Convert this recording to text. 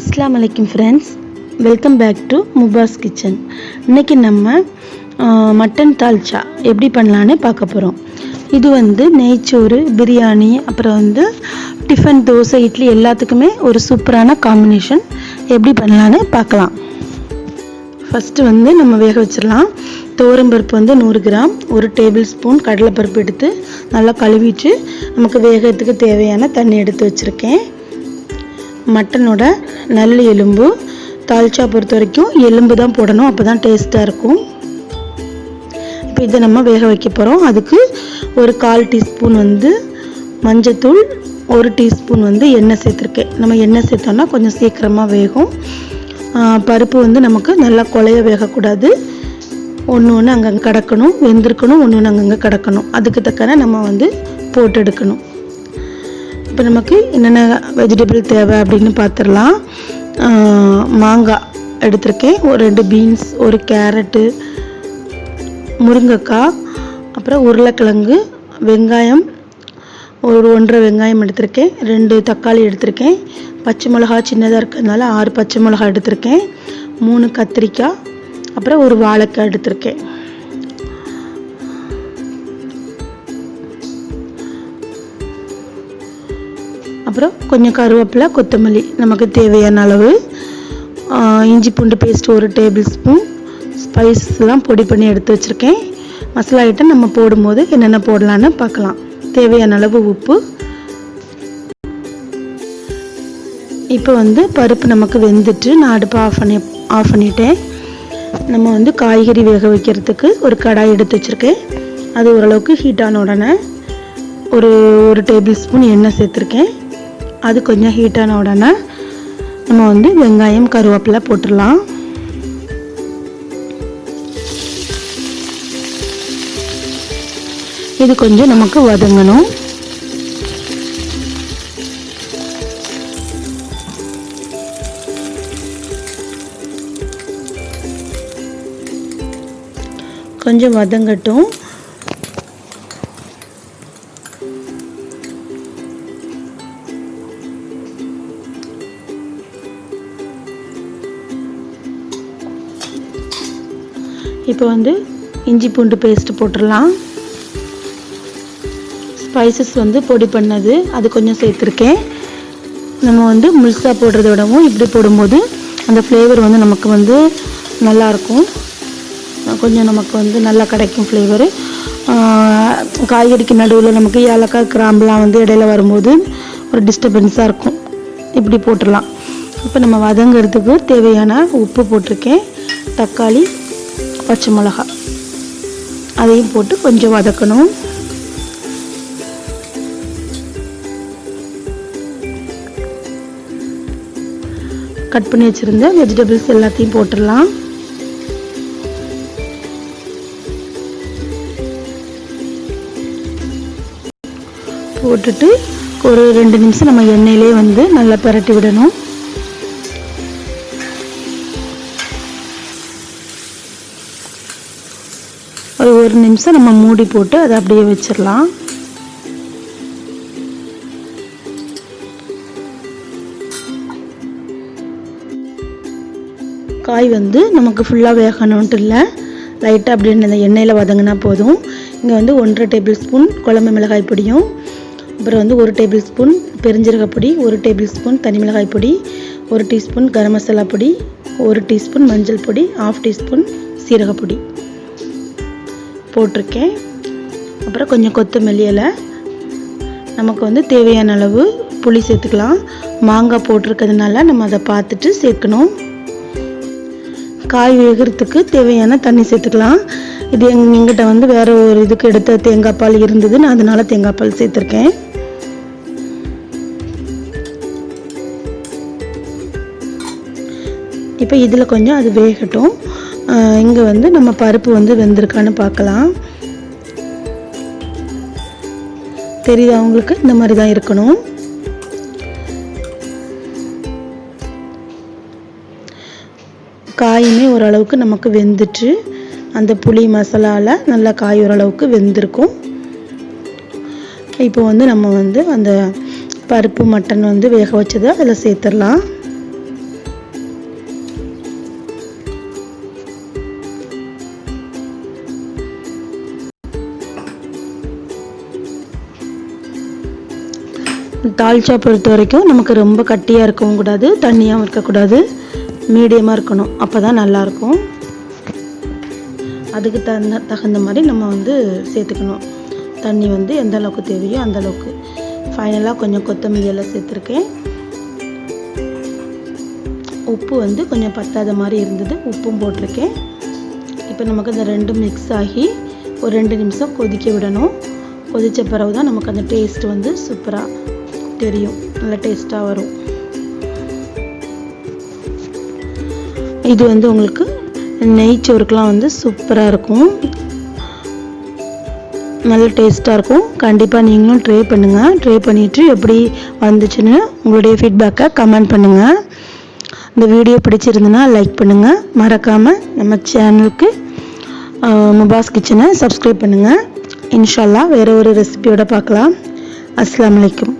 அஸ்ஸலாமு அலைக்கும் friends, welcome back to Mubas kitchen. இன்றைக்கி நம்ம மட்டன் தால்ச்சா எப்படி பண்ணலான்னு பார்க்க போகிறோம். இது நெய்ச்சோறு, பிரியாணி, அப்புறம் டிஃபன், தோசை, இட்லி எல்லாத்துக்குமே ஒரு சூப்பரான காம்பினேஷன். எப்படி பண்ணலான்னு பார்க்கலாம். ஃபஸ்ட்டு நம்ம வேக வச்சிடலாம். துவரம்பருப்பு 100 கிராம், 1 டேபிள் ஸ்பூன் கடலைப்பருப்பு எடுத்து நல்லா கழுவிட்டு நமக்கு வேகத்துக்கு தேவையான தண்ணி எடுத்து வச்சுருக்கேன். மட்டனோட நல்ல எலும்பு, தால்ச்சா பொறுத்த வரைக்கும் எலும்பு தான் போடணும், அப்போ தான் டேஸ்ட்டாக இருக்கும். இப்போ இதை நம்ம வேக வைக்க போகிறோம். அதுக்கு ஒரு 1/4 டீஸ்பூன் மஞ்சத்தூள், 1 டீஸ்பூன் எண்ணெய் சேர்த்துருக்கேன். நம்ம எண்ணெய் சேர்த்தோன்னா கொஞ்சம் சீக்கிரமாக வேகும். பருப்பு நமக்கு நல்லா குழைய வேகக்கூடாது, ஒன்று அங்கங்கே கிடக்கணும், வெந்திருக்கணும், ஒன்று அங்கங்கே கிடக்கணும். அதுக்கு தக்கன நம்ம போட்டு எடுக்கணும். இப்போ நமக்கு என்னென்ன வெஜிடபிள் தேவை அப்படின்னு பார்த்துடலாம். மாங்காய் எடுத்திருக்கேன், ஒரு 2 பீன்ஸ், ஒரு கேரட்டு, முருங்கைக்காய், அப்புறம் உருளைக்கிழங்கு, வெங்காயம் ஒரு 1.5 வெங்காயம் எடுத்திருக்கேன், 2 தக்காளி எடுத்திருக்கேன், பச்சை மிளகா சின்னதாக இருக்கிறதுனால 6 பச்சை மிளகா எடுத்திருக்கேன், 3 கத்திரிக்காய், அப்புறம் ஒரு வாழைக்காய் எடுத்திருக்கேன். அப்புறம் கொஞ்சம் கருவேப்பிலை, கொத்தமல்லி நமக்கு தேவையான அளவு, இஞ்சி பூண்டு பேஸ்ட் 1 டேபிள் ஸ்பூன், ஸ்பைஸ்லாம் பொடி பண்ணி எடுத்து வச்சுருக்கேன். மசாலா ஐட்டம் நம்ம போடும்போது என்னென்ன போடலான்னு பார்க்கலாம். தேவையான அளவு உப்பு. இப்போ பருப்பு நமக்கு வெந்துட்டு நான் அடுப்பை ஆஃப் பண்ணிட்டேன். நம்ம காய்கறி வேக வைக்கிறதுக்கு ஒரு கடாய் எடுத்து வச்சுருக்கேன். அது ஓரளவுக்கு ஹீட் ஆன உடனே ஒரு டேபிள் ஸ்பூன் எண்ணெய் சேர்த்துருக்கேன். அது கொஞ்சம் ஹீட் ஆன உடனே நம்ம வெங்காயம், கருவேப்பிலை போட்டுடலாம். இது கொஞ்சம் நமக்கு வதங்கணும். கொஞ்சம் வதங்கட்டும். இப்போ இஞ்சி பூண்டு பேஸ்ட் போட்டுடலாம். ஸ்பைசஸ் பொடி பண்ணது அது கொஞ்சம் சேர்த்துருக்கேன். நம்ம முழுசாக போடுறத விடவும் இப்படி போடும்போது அந்த ஃப்ளேவர் நமக்கு நல்லாயிருக்கும். கொஞ்சம் நமக்கு நல்லா கிடைக்கும் ஃப்ளேவரு. காய்கறிக்கு நடுவில் நமக்கு ஏலக்காய், கிராம்புலாம் இடையில வரும்போது ஒரு டிஸ்டர்பன்ஸாக இருக்கும். இப்படி போட்டுடலாம். இப்போ நம்ம வதங்கிறதுக்கு தேவையான உப்பு போட்டிருக்கேன். தக்காளி, பச்சை மிளகா அதையும் போட்டு கொஞ்சம் வதக்கணும். கட் பண்ணி வச்சுருந்த வெஜிடபிள்ஸ் எல்லாத்தையும் போட்டுடலாம். போட்டுட்டு ஒரு 2 நிமிஷம் நம்ம எண்ணெயிலே நல்லா பிரட்டி விடணும். ஒரு நிமிஷம் நம்ம மூடி போட்டு அதை அப்படியே வச்சிடலாம். காய் நமக்கு ஃபுல்லாக வேகணுன்ட்டு இல்லை, லைட்டாக அப்படி இந்த எண்ணெயில் வதங்கினா போதும். இங்கே 1.5 டேபிள் ஸ்பூன் குழம்பு மிளகாய் பொடியும், அப்புறம் 1 டேபிள் ஸ்பூன் பெருஞ்சீரக பொடி, 1 டேபிள் ஸ்பூன் தனி மிளகாய் பொடி, 1 டீஸ்பூன் கரம் மசாலா பொடி, 1 டீஸ்பூன் மஞ்சள் பொடி, 1/2 டீஸ்பூன் சீரகப்பொடி போட்டிருக்கேன். அப்புறம் கொஞ்சம் கொத்தமல்லி இலை. நமக்கு தேவையான அளவு புளி சேர்த்துக்கலாம். மாங்காய் போட்டிருக்கிறதுனால நம்ம அதை பார்த்துட்டு சேர்க்கணும். காய் வேகிறதுக்கு தேவையான தண்ணி சேர்த்துக்கலாம். இது எங்கிட்ட வேற ஒரு இதுக்கு எடுத்த தேங்காய் பால் இருந்தது, நான் அதனால தேங்காய் பால் சேர்த்துருக்கேன். இப்போ இதில் கொஞ்சம் அது வேகட்டும். இங்கே நம்ம பருப்பு வெந்திருக்கான்னு பார்க்கலாம். தெரியுது அவங்களுக்கு? இந்த மாதிரி தான் இருக்கணும். காயுமே ஓரளவுக்கு நமக்கு வெந்துட்டு அந்த புளி மசாலாவில் நல்லா காய் ஓரளவுக்கு வெந்திருக்கும். இப்போ நம்ம அந்த பருப்பு மட்டன் வேக வச்சதை அதில் சேர்த்துடலாம். தால்ச்சா பொறுத்த வரைக்கும் நமக்கு ரொம்ப கட்டியாக இருக்கவும் கூடாது, தண்ணியாகவும் இருக்கக்கூடாது, மீடியமாக இருக்கணும். அப்போ தான் நல்லாயிருக்கும். அதுக்கு தகுந்த மாதிரி நம்ம வந்து சேர்த்துக்கணும். தண்ணி வந்து எந்த அளவுக்கு தேவையோ அந்த அளவுக்கு. ஃபைனலாக கொஞ்சம் கொத்தமல்லி எல்லாம் சேர்த்துருக்கேன். உப்பு வந்து கொஞ்சம் பத்தாத மாதிரி இருந்தது, உப்பும் போட்டிருக்கேன். இப்போ நமக்கு இந்த ரெண்டும் மிக்ஸ் ஆகி ஒரு 2 நிமிஷம் கொதிக்க விடணும். கொதித்த பிறகு தான் நமக்கு அந்த டேஸ்ட் வந்து சூப்பராக தெரியும், நல்லா டேஸ்ட்டாக வரும். இது வந்து உங்களுக்கு நெய்ச்சோறுக்கெலாம் வந்து சூப்பராக இருக்கும், நல்ல டேஸ்ட்டாக இருக்கும். கண்டிப்பாக நீங்களும் ட்ரை பண்ணுங்கள். ட்ரை பண்ணிவிட்டு எப்படி வந்துச்சுன்னு உங்களுடைய ஃபீட்பேக்கை கமெண்ட் பண்ணுங்கள். இந்த வீடியோ பிடிச்சிருந்துன்னா லைக் பண்ணுங்கள். மறக்காமல் நம்ம சேனலுக்கு முபாஸ் கிச்சனை சப்ஸ்கிரைப் பண்ணுங்கள். இன்ஷா அல்லாஹ் வேறு ஒரு ரெசிபியோட பார்க்கலாம். அஸ்ஸலாமு அலைக்கும்.